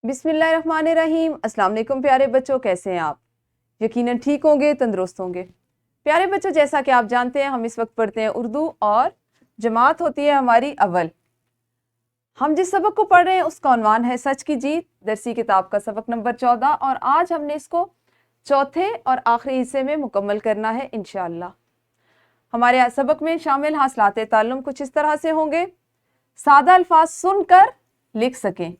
بسم اللہ الرحمن الرحیم۔ السلام علیکم پیارے بچوں، کیسے ہیں آپ؟ یقیناً ٹھیک ہوں گے، تندرست ہوں گے۔ پیارے بچوں، جیسا کہ آپ جانتے ہیں ہم اس وقت پڑھتے ہیں اردو اور جماعت ہوتی ہے ہماری اول۔ ہم جس سبق کو پڑھ رہے ہیں اس کا عنوان ہے سچ کی جیت، درسی کتاب کا سبق نمبر 14، اور آج ہم نے اس کو چوتھے اور آخری حصے میں مکمل کرنا ہے انشاءاللہ۔ ہمارے سبق میں شامل حاصلات تعلم کچھ اس طرح سے ہوں گے: سادہ الفاظ سن کر لکھ سکیں۔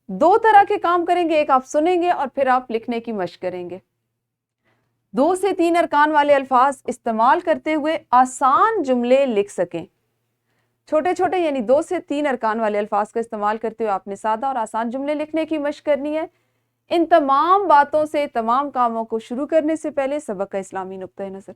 دو طرح کے کام کریں گے، ایک آپ سنیں گے اور پھر آپ لکھنے کی مشق کریں گے۔ 2 سے 3 ارکان والے الفاظ استعمال کرتے ہوئے آسان جملے لکھ سکیں۔ چھوٹے چھوٹے یعنی 2 سے 3 ارکان والے الفاظ کا استعمال کرتے ہوئے آپ نے سادہ اور آسان جملے لکھنے کی مشق کرنی ہے۔ ان تمام باتوں سے، تمام کاموں کو شروع کرنے سے پہلے سبق کا اسلامی نقطہ نظر۔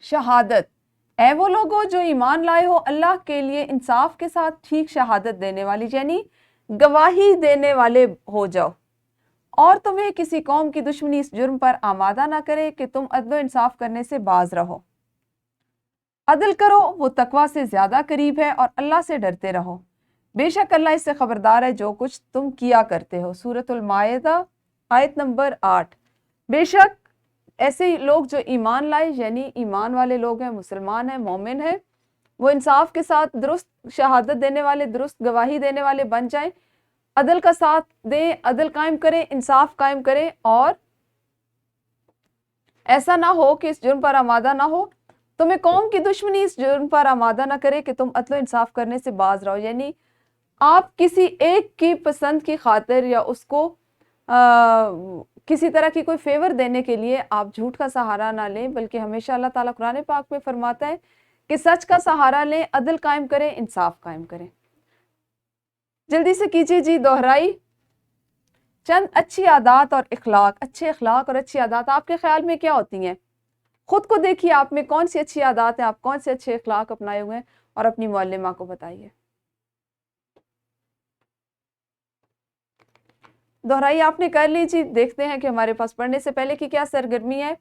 شہادت: اے وہ لوگو جو ایمان لائے ہو، اللہ کے لیے انصاف کے ساتھ ٹھیک شہادت دینے والی یعنی گواہی دینے والے ہو جاؤ، اور تمہیں کسی قوم کی دشمنی اس جرم پر آمادہ نہ کرے کہ تم عدل و انصاف کرنے سے باز رہو۔ عدل کرو، وہ تقوی سے زیادہ قریب ہے، اور اللہ سے ڈرتے رہو، بے شک اللہ اس سے خبردار ہے جو کچھ تم کیا کرتے ہو۔ سورۃ المائدہ آیت نمبر 8۔ بے شک ایسے لوگ جو ایمان لائے یعنی ایمان والے لوگ ہیں، مسلمان ہیں، مومن ہیں، وہ انصاف کے ساتھ درست شہادت دینے والے، درست گواہی دینے والے بن جائیں، عدل کا ساتھ دیں، عدل قائم کریں، انصاف قائم کریں، اور ایسا نہ ہو کہ اس جرم پر آمادہ نہ ہو، تمہیں قوم کی دشمنی اس جرم پر آمادہ نہ کرے کہ تم عدل و انصاف کرنے سے باز رہو، یعنی آپ کسی ایک کی پسند کی خاطر یا اس کو کسی طرح کی کوئی فیور دینے کے لیے آپ جھوٹ کا سہارا نہ لیں، بلکہ ہمیشہ اللہ تعالیٰ قرآن پاک میں فرماتا ہے کہ سچ کا سہارا لیں، عدل قائم کریں، انصاف قائم کریں۔ جلدی سے کیجیے جی دہرائی۔ چند اچھی عادات اور اخلاق، اچھے اخلاق اور اچھی عادات آپ کے خیال میں کیا ہوتی ہیں؟ خود کو دیکھیے، آپ میں کون سی اچھی عادات ہیں، آپ کون سے اچھے اخلاق اپنائے ہوئے ہیں، اور اپنی معلمہ کو بتائیے۔ دہرائی آپ نے کر لی جی۔ دیکھتے ہیں کہ ہمارے پاس پڑھنے سے پہلے کی کیا سرگرمی ہے۔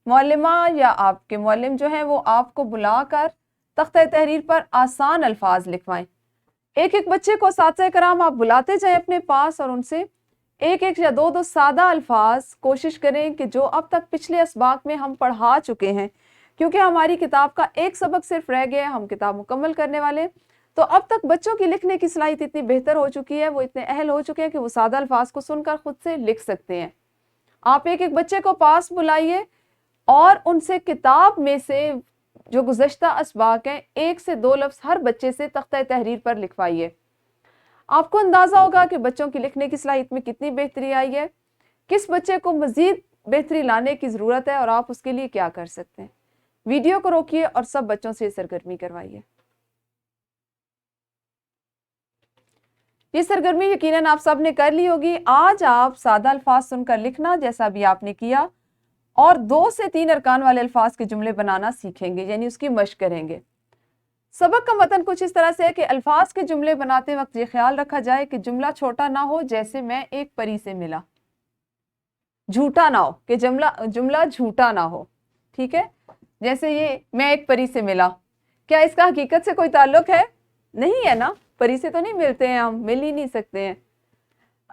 معلمہ یا آپ کے معلم جو ہیں وہ آپ کو بلا کر تختہ تحریر پر آسان الفاظ لکھوائیں۔ ایک ایک بچے کو اساتذہ کرام آپ بلاتے جائیں اپنے پاس، اور ان سے ایک ایک یا دو سادہ الفاظ کوشش کریں کہ جو اب تک پچھلے اسباق میں ہم پڑھا چکے ہیں، کیونکہ ہماری کتاب کا ایک سبق صرف رہ گیا ہے، ہم کتاب مکمل کرنے والے، تو اب تک بچوں کی لکھنے کی صلاحیت اتنی بہتر ہو چکی ہے، وہ اتنے اہل ہو چکے ہیں کہ وہ سادہ الفاظ کو سن کر خود سے لکھ سکتے ہیں۔ آپ ایک ایک بچے کو پاس بلائیے اور ان سے کتاب میں سے جو گزشتہ اسباق ہیں 1 سے 2 لفظ ہر بچے سے تختہ تحریر پر لکھوائیے۔ آپ کو اندازہ ہوگا کہ بچوں کی لکھنے کی صلاحیت میں کتنی بہتری آئی ہے، کس بچے کو مزید بہتری لانے کی ضرورت ہے، اور آپ اس کے لیے کیا کر سکتے ہیں۔ ویڈیو کو روکیے اور سب بچوں سے سرگرمی کروائیے۔ یہ سرگرمی یقیناً آپ سب نے کر لی ہوگی۔ آج آپ سادہ الفاظ سن کر لکھنا جیسا بھی آپ نے کیا، اور 2 سے 3 ارکان والے الفاظ کے جملے بنانا سیکھیں گے، یعنی اس کی مشق کریں گے۔ سبق کا متن کچھ اس طرح سے ہے کہ الفاظ کے جملے بناتے وقت یہ خیال رکھا جائے کہ جملہ چھوٹا نہ ہو، جیسے میں ایک پری سے ملا، جھوٹا نہ ہو کہ جملہ جھوٹا نہ ہو، ٹھیک ہے؟ جیسے یہ میں ایک پری سے ملا، کیا اس کا حقیقت سے کوئی تعلق ہے؟ نہیں ہے نا، پری سے تو نہیں ملتے ہیں، ہم مل ہی نہیں سکتے ہیں۔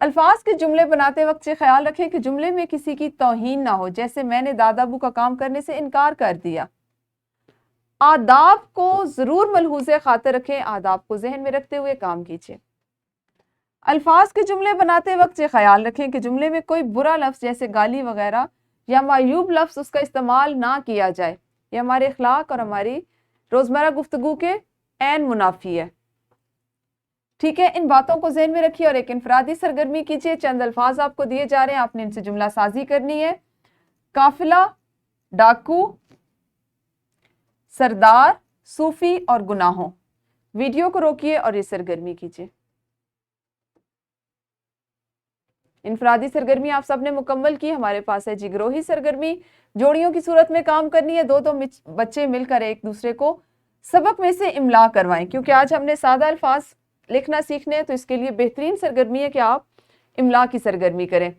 الفاظ کے جملے بناتے وقت یہ خیال رکھیں کہ جملے میں کسی کی توہین نہ ہو، جیسے میں نے دادا ابو کا کام کرنے سے انکار کر دیا۔ آداب کو ضرور ملحوظ خاطر رکھیں، آداب کو ذہن میں رکھتے ہوئے کام کیجیے۔ الفاظ کے جملے بناتے وقت یہ خیال رکھیں کہ جملے میں کوئی برا لفظ جیسے گالی وغیرہ یا معیوب لفظ اس کا استعمال نہ کیا جائے، یہ ہمارے اخلاق اور ہماری روزمرہ گفتگو کے عین منافی ہے، ٹھیک ہے؟ ان باتوں کو ذہن میں رکھیے اور ایک انفرادی سرگرمی کیجیے۔ چند الفاظ آپ کو دیے جا رہے ہیں، آپ نے ان سے جملہ سازی کرنی ہے۔ قافلہ، ڈاکو، سردار، صوفی اور گناہوں۔ ویڈیو کو روکیے اور یہ سرگرمی کیجیے۔ انفرادی سرگرمی آپ سب نے مکمل کی۔ ہمارے پاس ہے جی گروہی سرگرمی، جوڑیوں کی صورت میں کام کرنی ہے۔ 2 بچے مل کر ایک دوسرے کو سبق میں سے املا کروائیں، کیونکہ آج ہم نے سادہ الفاظ لکھنا سیکھنے ہیں، تو اس کے لیے بہترین سرگرمی ہے کہ آپ املا کی سرگرمی کریں۔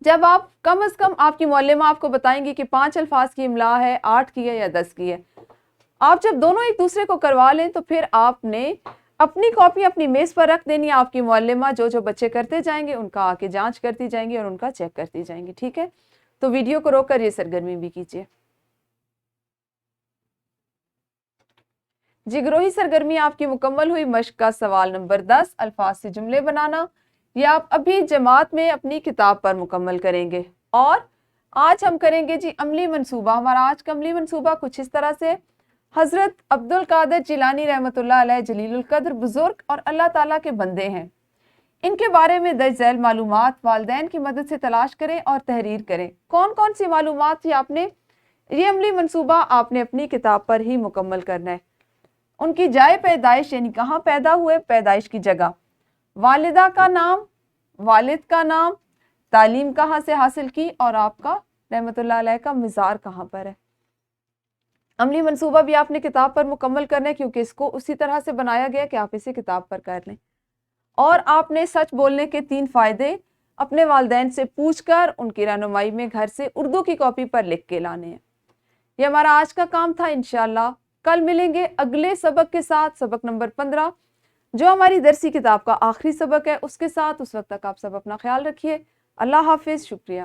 جب آپ کم از کم، آپ کی معلمہ آپ کو بتائیں گی کہ 5 الفاظ کی املا ہے، 8 کی ہے یا 10 کی ہے، آپ جب دونوں ایک دوسرے کو کروا لیں تو پھر آپ نے اپنی کاپی اپنی میز پر رکھ دینی ہے. آپ کی معلمہ جو بچے کرتے جائیں گے ان کا آ کے جانچ کرتی جائیں گی اور ان کا چیک کرتی جائیں گی. ٹھیک ہے, تو ویڈیو کو روک کر یہ سرگرمی بھی کیجیے. جی, گروہی سرگرمی آپ کی مکمل ہوئی. مشق کا سوال نمبر 10, الفاظ سے جملے بنانا. یہ آپ ابھی جماعت میں اپنی کتاب پر مکمل کریں گے. اور آج ہم کریں گے جی عملی منصوبہ. ہمارا آج کا عملی منصوبہ کچھ اس طرح سے: حضرت عبد القادر جیلانی رحمۃ اللہ علیہ جلیل القدر بزرگ اور اللہ تعالیٰ کے بندے ہیں. ان کے بارے میں درج ذیل معلومات والدین کی مدد سے تلاش کریں اور تحریر کریں. کون کون سی معلومات یہ عملی منصوبہ آپ نے اپنی کتاب پر ہی مکمل کرنا ہے. ان کی جائے پیدائش یعنی کہاں پیدا ہوئے, پیدائش کی جگہ, والدہ کا نام, والد کا نام, تعلیم کہاں سے حاصل کی, اور آپ کا رحمۃ اللہ علیہ کا مزار کہاں پر ہے. عملی منصوبہ بھی آپ نے کتاب پر مکمل کرنا ہے کیونکہ اس کو اسی طرح سے بنایا گیا کہ آپ اسے کتاب پر کر لیں. اور آپ نے سچ بولنے کے 3 فائدے اپنے والدین سے پوچھ کر ان کی رہنمائی میں گھر سے اردو کی کاپی پر لکھ کے لانے ہیں. یہ ہمارا آج کا کام تھا. انشاءاللہ کل ملیں گے اگلے سبق کے ساتھ, سبق نمبر 15 جو ہماری درسی کتاب کا آخری سبق ہے اس کے ساتھ. اس وقت تک آپ سب اپنا خیال رکھیے. اللہ حافظ. شکریہ.